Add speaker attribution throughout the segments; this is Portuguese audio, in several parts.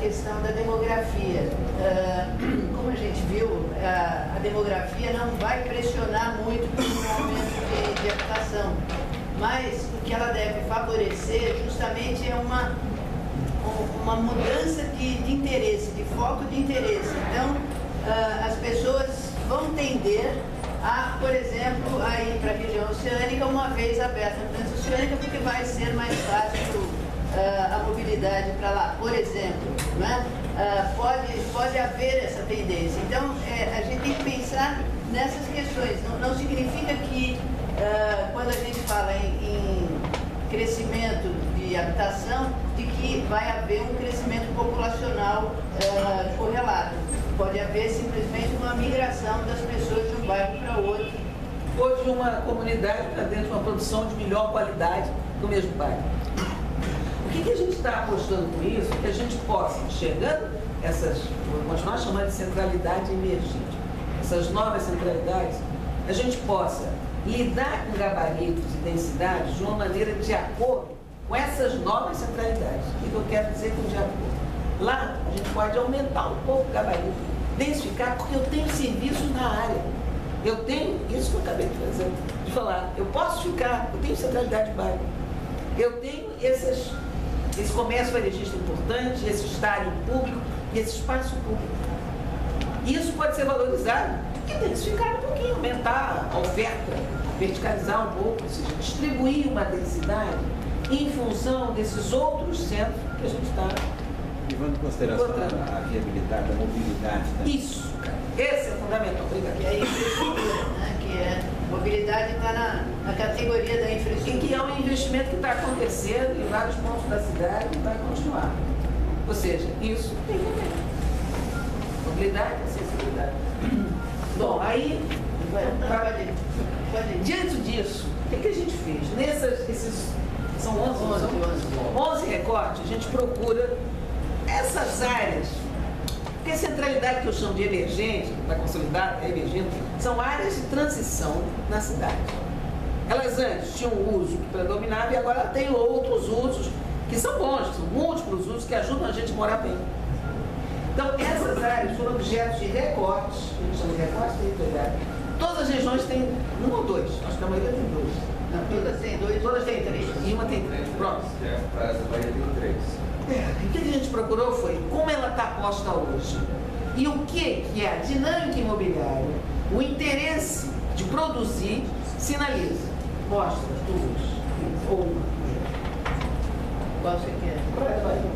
Speaker 1: questão da demografia. Como a gente viu, a demografia não vai pressionar muito para um aumento de habitação, mas o que ela deve favorecer justamente é uma mudança de interesse, de foco de interesse. Então, as pessoas vão tender a, por exemplo, a ir para a região oceânica uma vez aberta a transoceânica, porque vai ser mais fácil a mobilidade para lá, por exemplo, né? Pode haver essa tendência. Então, a gente tem que pensar nessas questões. Não significa que, quando a gente fala em crescimento de habitação, de que vai haver um crescimento populacional correlato. Pode haver simplesmente uma migração das pessoas de um bairro para outro.
Speaker 2: Ou de uma comunidade para dentro de uma produção de melhor qualidade do mesmo bairro. O que a gente está apostando com isso? Que a gente possa, chegando vou continuar chamando de centralidade emergente, essas novas centralidades, a gente possa lidar com gabaritos e densidades de uma maneira de acordo com essas novas centralidades. O que eu quero dizer com de acordo? Lá, a gente pode aumentar um pouco o gabarito, densificar, porque eu tenho serviços na área. Eu tenho, isso que eu acabei de falar, eu posso ficar, eu tenho centralidade de bairro. Eu tenho esse comércio varejista importante, esse estádio público e esse espaço público. Isso pode ser valorizado e densificar um pouquinho, aumentar a oferta, verticalizar um pouco, ou seja, distribuir uma densidade em função desses outros centros que a gente está
Speaker 3: levando em consideração a viabilidade, a mobilidade. Né?
Speaker 2: Isso, cara. Esse é fundamental. Obrigado.
Speaker 1: Que é a infraestrutura, né? Mobilidade está na categoria da infraestrutura.
Speaker 2: E que é um investimento que está acontecendo em vários pontos da cidade e vai continuar. Ou seja, isso tem que ver. Mobilidade e acessibilidade. Bom, aí, diante disso, o que a gente fez? São 11 recortes, a gente procura essas áreas, porque a centralidade que eu chamo de emergente, da consolidada, emergente, são áreas de transição na cidade. Elas antes tinham um uso que predominava e agora tem outros usos que são bons, são múltiplos usos que ajudam a gente a morar bem. Então, essas áreas foram objetos de recortes, a gente chama de recortes territoriais. Todas as regiões têm um ou dois, acho que a maioria tem dois.
Speaker 1: Não, todas têm dois,
Speaker 2: todas têm três. E uma tem três. Pronto.
Speaker 3: A Praia da Bahia tem três.
Speaker 2: O que a gente procurou foi como ela está posta hoje e o que é a dinâmica imobiliária, o interesse de produzir, sinaliza. Mostra duas ou uma.
Speaker 1: Qual você quer?
Speaker 2: Praia da Bahia.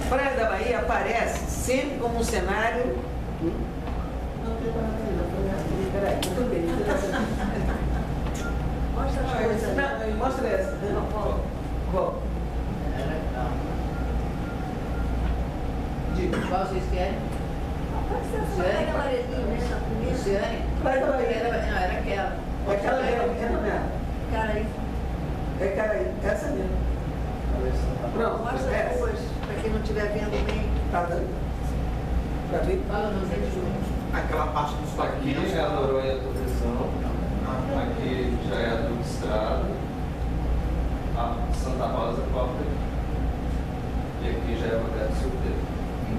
Speaker 2: Praia da Bahia aparece sempre como um cenário. Não tem peraí, tudo bem.
Speaker 4: Mostra as coisas.
Speaker 2: Não, mostra essa. Bom.
Speaker 1: Diga, qual vocês querem?
Speaker 4: Pode ser essa galeria, né? Essa primeira.
Speaker 1: Luciane?
Speaker 2: Praia da Bahia.
Speaker 1: Não, era aquela.
Speaker 2: Aquela mesmo.
Speaker 4: Cara aí.
Speaker 2: É Caraí, essa mesmo. Pronto,
Speaker 4: Mostra as duas, para quem não estiver vendo bem.
Speaker 2: Tá dando? Pra ver?
Speaker 1: Fala nos vídeos.
Speaker 5: Aquela parte dos
Speaker 6: Aqui
Speaker 5: paquinhos.
Speaker 6: é a Noronha Televisão, aqui já é a do Estrada, a Santa Rosa Copa e aqui já é a Roberto Silveira.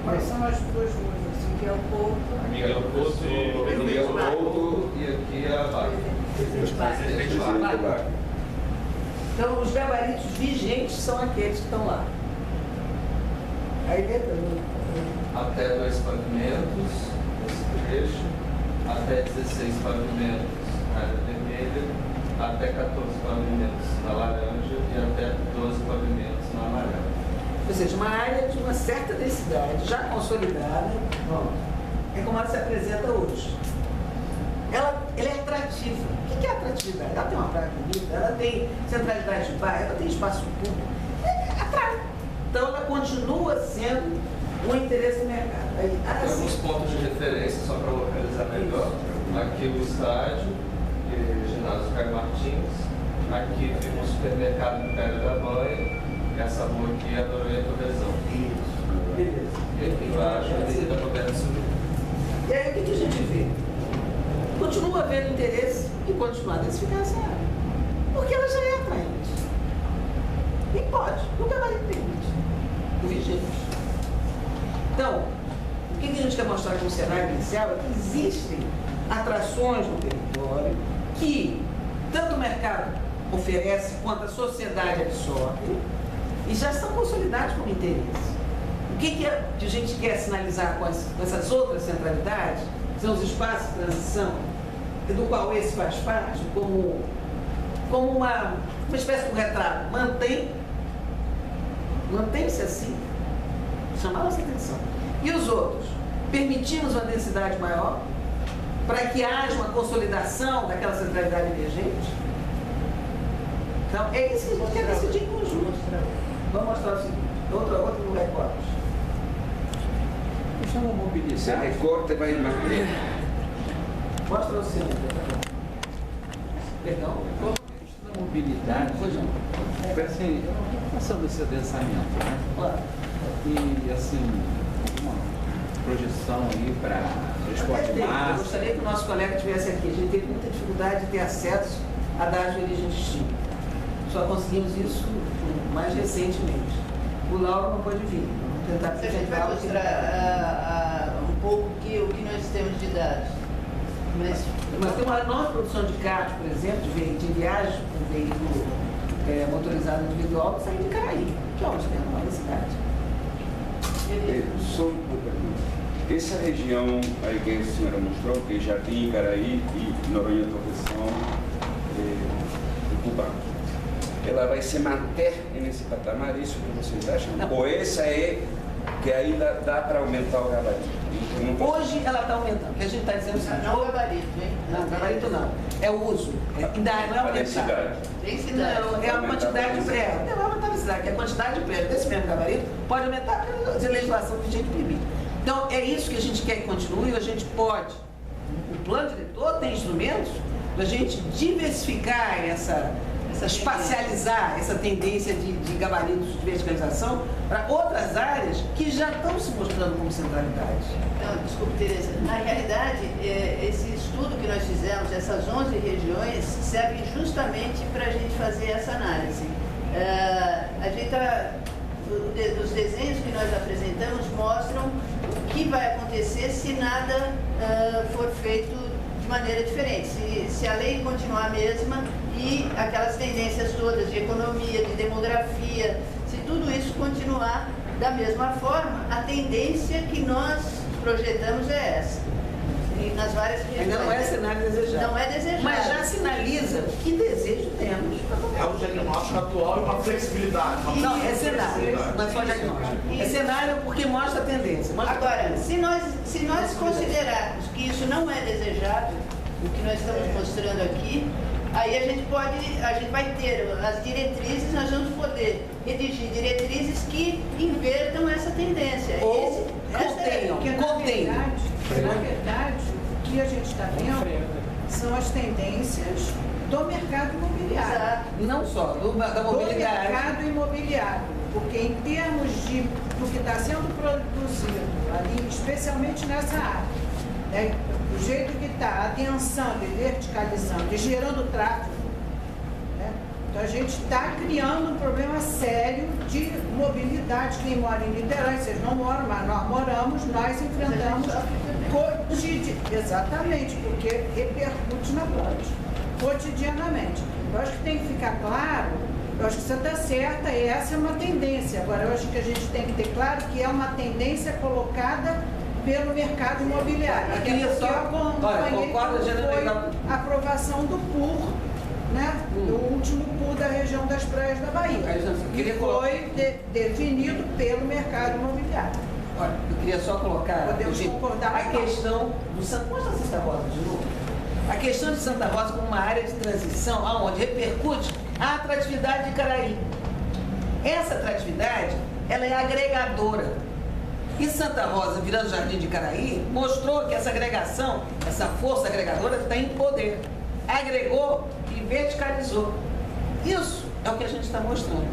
Speaker 4: Quais são as duas ruas, assim, que é o Porto.
Speaker 6: Aqui é o Poço, aqui é o Porto e aqui é a Barra.
Speaker 2: Então, os gabaritos vigentes são aqueles que estão lá. Aí dentro,
Speaker 6: Até 2 pavimentos nesse trecho, até 16 pavimentos na área vermelha, até 14 pavimentos na laranja e até 12 pavimentos na amarela.
Speaker 2: ou seja, uma área de uma certa densidade, já consolidada, é como ela se apresenta hoje. Ela é atrativa. O que é atratividade? Ela tem uma praia bonita, ela tem centralidade de bairro, ela tem espaço público. Atrai. Então ela continua sendo um interesse do mercado.
Speaker 6: Tem alguns pontos de referência, só para localizar melhor. Aqui o estádio, ginásio Caio Martins. Aqui fica o supermercado do Pé da Banha. Essa rua aqui é a Noronha Televisão.
Speaker 2: Isso. Beleza.
Speaker 6: E aqui embaixo a Avenida Roberto Silveira.
Speaker 2: E aí o que a gente vê? Continua havendo interesse em continuar a densificar essa área. Porque ela já é atraente. E objetivos. Então, o que a gente quer mostrar com o cenário inicial é que existem atrações no território que tanto o mercado oferece quanto a sociedade absorve e já estão consolidados como interesse. O que a gente quer sinalizar com essas outras centralidades são os espaços de transição, do qual esse faz parte, como uma espécie de retrato. Mantém-se assim, chamar nossa atenção. E os outros? Permitimos uma densidade maior para que haja uma consolidação daquela centralidade emergente? Então, é isso que a gente quer decidir em conjunto. Vamos mostrar o seguinte, outro recorte.
Speaker 3: Chama mobilidade.
Speaker 5: Se recorta, vai manter.
Speaker 2: Mostra o segundo. Perdão?
Speaker 3: Mobilidade.
Speaker 2: Pois não.
Speaker 3: Assim, passando esse adensamento, né?
Speaker 2: Claro.
Speaker 3: E, assim, uma projeção aí para transporte de
Speaker 2: Eu
Speaker 3: massa.
Speaker 2: gostaria que o nosso colega estivesse aqui. A gente teve muita dificuldade de ter acesso à data de origem e destino. Só conseguimos isso mais recentemente. O Lauro não pode vir. Vamos tentar
Speaker 1: A gente vai
Speaker 2: apresentar o que
Speaker 1: mostrar um pouco o que nós temos de dados. Mas
Speaker 2: tem uma enorme produção de carros, por exemplo, de viagem com veículo motorizado individual que sai de Caraí, que é onde tem a nova cidade.
Speaker 5: Só uma pergunta. Essa região aí que a senhora mostrou, que Jardim, Caraí e Noronha Travessão, Cubano, ela vai se manter nesse patamar, isso que vocês acham?
Speaker 2: Não.
Speaker 5: Ou essa é que ainda dá para aumentar o gabarito?
Speaker 2: Hoje ela está aumentando, o que a gente está dizendo é o seguinte.
Speaker 1: não gabarito, hein?
Speaker 2: Não, gabarito não. É o uso. Ainda não é
Speaker 5: A
Speaker 2: aumentar.
Speaker 5: densidade.
Speaker 1: Densidade.
Speaker 2: Não, é a quantidade de prédio. Não é aumentar a densidade, é a quantidade de prédio desse mesmo gabarito pode aumentar porque a legislação vigente permite. Então, é isso que a gente quer que continue e a gente pode. O plano diretor tem instrumentos para a gente diversificar espacializar essa tendência de gabaritos de verticalização para outras áreas que já estão se mostrando como centralidades.
Speaker 1: Não, desculpe, Tereza. Na realidade, esse estudo que nós fizemos, essas 11 regiões, servem justamente para a gente fazer essa análise. Os desenhos que nós apresentamos mostram o que vai acontecer se nada for feito de maneira diferente. Se a lei continuar a mesma e aquelas tendências todas de economia, de demografia, se tudo isso continuar da mesma forma, a tendência que nós projetamos é essa. E nas várias regiões.
Speaker 2: Ainda não é cenário desejado.
Speaker 1: Não é desejado.
Speaker 2: Mas já sinaliza que desejo temos.
Speaker 7: É um diagnóstico atual e uma flexibilidade.
Speaker 2: Não, é cenário, não é só diagnóstico. É cenário porque mostra a tendência.
Speaker 1: Agora, se nós considerarmos que isso não é desejado, o que nós estamos mostrando aqui, aí a gente vai ter as diretrizes, nós vamos poder redigir diretrizes que invertam essa tendência.
Speaker 2: Ou
Speaker 1: Essa
Speaker 2: contenham.
Speaker 8: Na verdade, o que a gente está vendo são as tendências do mercado imobiliário.
Speaker 1: Exato.
Speaker 2: Não só, da
Speaker 8: Do
Speaker 2: mobilidade.
Speaker 8: mercado imobiliário. Porque em termos do que está sendo produzido ali, especialmente nessa área, né, do jeito que está adensando e verticalizando e gerando tráfego, né, então a gente está criando um problema sério de mobilidade. Quem mora em Niterói, vocês não moram, mas nós moramos, nós enfrentamos exatamente, porque repercute na ponte, cotidianamente. Eu acho que tem que ficar claro, eu acho que você está certa, e essa é uma tendência. Agora, eu acho que a gente tem que ter claro que é uma tendência colocada pelo mercado imobiliário.
Speaker 2: Eu queria só-
Speaker 8: eu acompanhei
Speaker 2: concordo,
Speaker 8: como
Speaker 2: Jana,
Speaker 8: foi
Speaker 2: legal.
Speaker 8: a aprovação do PUR, né? Do último PUR da região das praias da Bahia.
Speaker 2: Aí, Jana, eu
Speaker 8: Que
Speaker 2: queria colocar-
Speaker 8: foi definido pelo mercado imobiliário.
Speaker 2: Olha, eu queria só colocar
Speaker 8: Podemos
Speaker 2: gente,
Speaker 8: concordar,
Speaker 2: a
Speaker 8: mas não.
Speaker 2: questão do Santa... Mostra Santa Rosa de novo. A questão de Santa Rosa como uma área de transição, aonde repercute a atratividade de Caraí. Essa atratividade, ela é agregadora. E Santa Rosa, virando Jardim de Caraí, mostrou que essa agregação, essa força agregadora tem poder. Agregou e verticalizou. Isso é o que a gente está mostrando.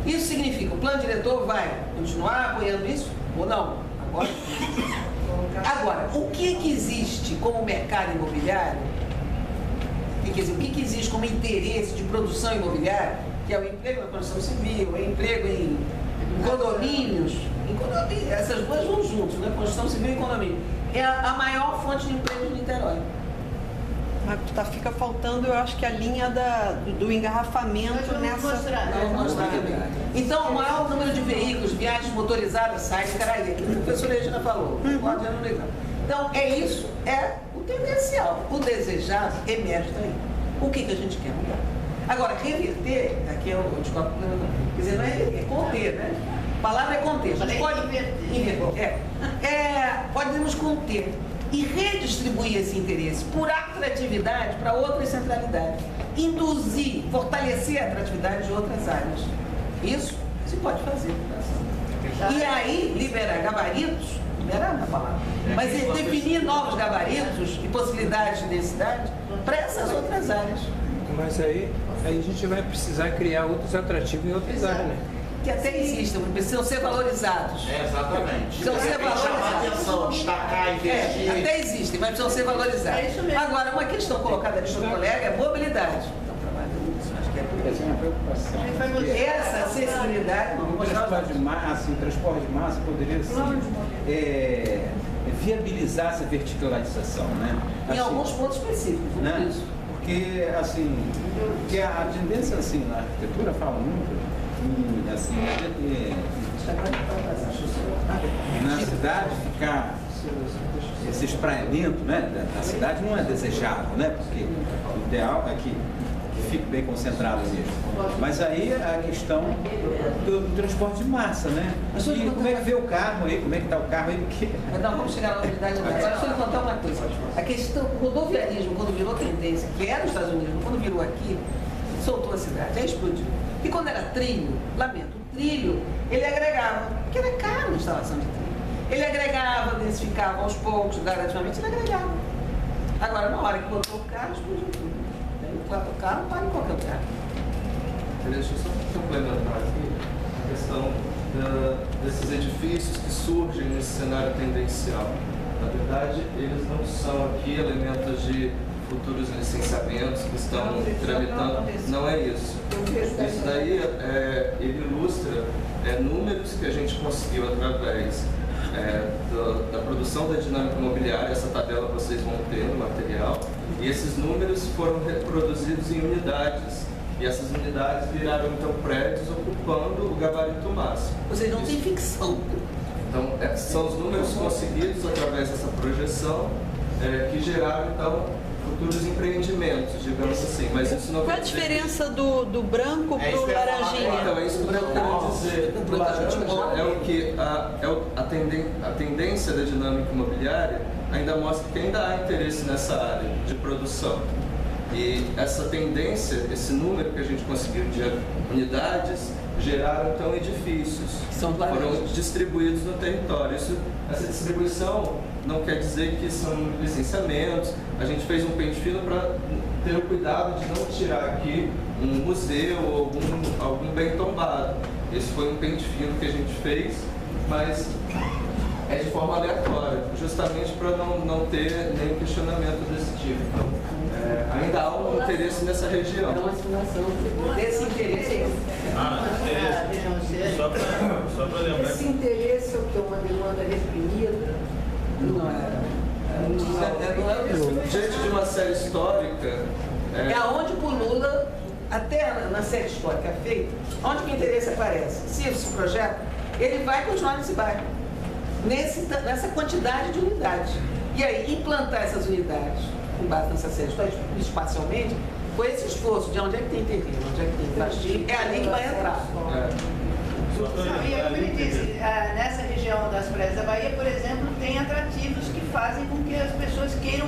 Speaker 2: Isso significa, o plano diretor vai continuar apoiando isso ou não? Agora, o que existe como mercado imobiliário? O que existe como interesse de produção imobiliária? Que é o emprego na construção civil, é o emprego em condomínios, essas duas vão juntos, né? Construção civil e condomínio. É a maior fonte de emprego de Niterói.
Speaker 9: Mas fica faltando, eu acho que a linha do engarrafamento nessa...
Speaker 2: Então, o maior número de veículos, viagens motorizadas, sai de Caraí, que a professora Regina falou. Então, isso é o tendencial. O desejado emerge daí. O que a gente quer mudar? Agora, reverter, aqui é o discurso, quer dizer, não é conter, né? A palavra é conter. A gente pode inverter. Podemos conter e redistribuir esse interesse por atratividade para outras centralidades. Induzir, fortalecer a atratividade de outras áreas. Isso se pode fazer. E aí, liberar gabaritos, liberar na palavra, mas definir novos gabaritos e possibilidades de densidade para essas outras áreas.
Speaker 10: Mas aí a gente vai precisar criar outros atrativos em outras áreas, né?
Speaker 2: Que até existem, precisam ser valorizados.
Speaker 7: Exatamente.
Speaker 2: Precisam ser valorizados.
Speaker 7: Chamar a atenção, destacar, investir.
Speaker 2: Até existem, mas precisam ser valorizados.
Speaker 1: É isso mesmo.
Speaker 2: Agora, uma questão colocada ali pelo colega é mobilidade. Acho que
Speaker 3: Essa é uma preocupação.
Speaker 2: essa acessibilidade,
Speaker 3: O transporte de massa poderia viabilizar essa verticalização, né?
Speaker 2: em alguns pontos específicos.
Speaker 3: Né?
Speaker 2: Isso.
Speaker 3: Porque, porque a tendência, na arquitetura fala muito, na cidade ficar esse espraiamento, né, da cidade não é desejado, né? Porque o ideal é que fique bem concentrado mesmo. Mas aí a questão do transporte de massa, né? E como é que vê o carro aí? Como é que está o carro aí? Porque...
Speaker 2: Então, vamos chegar na unidade agora. Só deixa eu contar uma coisa. A questão, o rodoviarismo, quando virou tendência, que era nos Estados Unidos, quando virou aqui, soltou a cidade, aí explodiu. E quando era trilho, lamento, o trilho, ele agregava, porque era caro a instalação de trilho. Ele agregava, densificava aos poucos, gradativamente, ele agregava. Agora, na hora que botou o carro, explodiu tudo. O carro para em qualquer lugar.
Speaker 6: Deixa eu só complementar aqui a questão desses edifícios que surgem nesse cenário tendencial. Na verdade, eles não são aqui elementos de futuros licenciamentos que estão tramitando. Não é isso. Isso daí ele ilustra números que a gente conseguiu através da produção da dinâmica imobiliária. Essa tabela vocês vão ter no material. E esses números foram reproduzidos em unidades. E essas unidades viraram, então, prédios ocupando o gabarito máximo.
Speaker 2: Ou seja, não tem ficção.
Speaker 6: Então, são os números conseguidos através dessa projeção que geraram, então, futuros empreendimentos, digamos assim. Mas isso não
Speaker 9: Qual a diferença do branco para o laranjinha?
Speaker 6: Então, é isso que eu quero dizer. O laranja é o que a tendência da dinâmica imobiliária ainda mostra que ainda há interesse nessa área de produção. E essa tendência, esse número que a gente conseguiu de unidades, geraram então edifícios que foram distribuídos no território. Essa distribuição não quer dizer que são licenciamentos. A gente fez um pente fino para ter o cuidado de não tirar aqui um museu ou algum bem tombado. Esse foi um pente fino que a gente fez, mas é de forma aleatória, justamente para não ter nenhum questionamento desse tipo. Então, ainda há um interesse nessa região.
Speaker 2: É uma simulação desse interesse.
Speaker 11: Só para lembrar.
Speaker 1: Esse interesse é o que? Uma demanda reprimida?
Speaker 2: Não é.
Speaker 6: Diante de uma série histórica.
Speaker 2: É aonde pulula, até na série histórica feita, onde que o interesse aparece. Se esse projeto, ele vai continuar nesse bairro, nessa quantidade de unidades. E aí, implantar essas unidades, com base nessa série histórica, espacialmente, com esse esforço de onde é que tem terreno, onde é que tem infraestrutura, é ali que vai entrar.
Speaker 1: E é como ele disse, nessa região das praias da Bahia, por exemplo, tem atrativos que fazem com que as pessoas queiram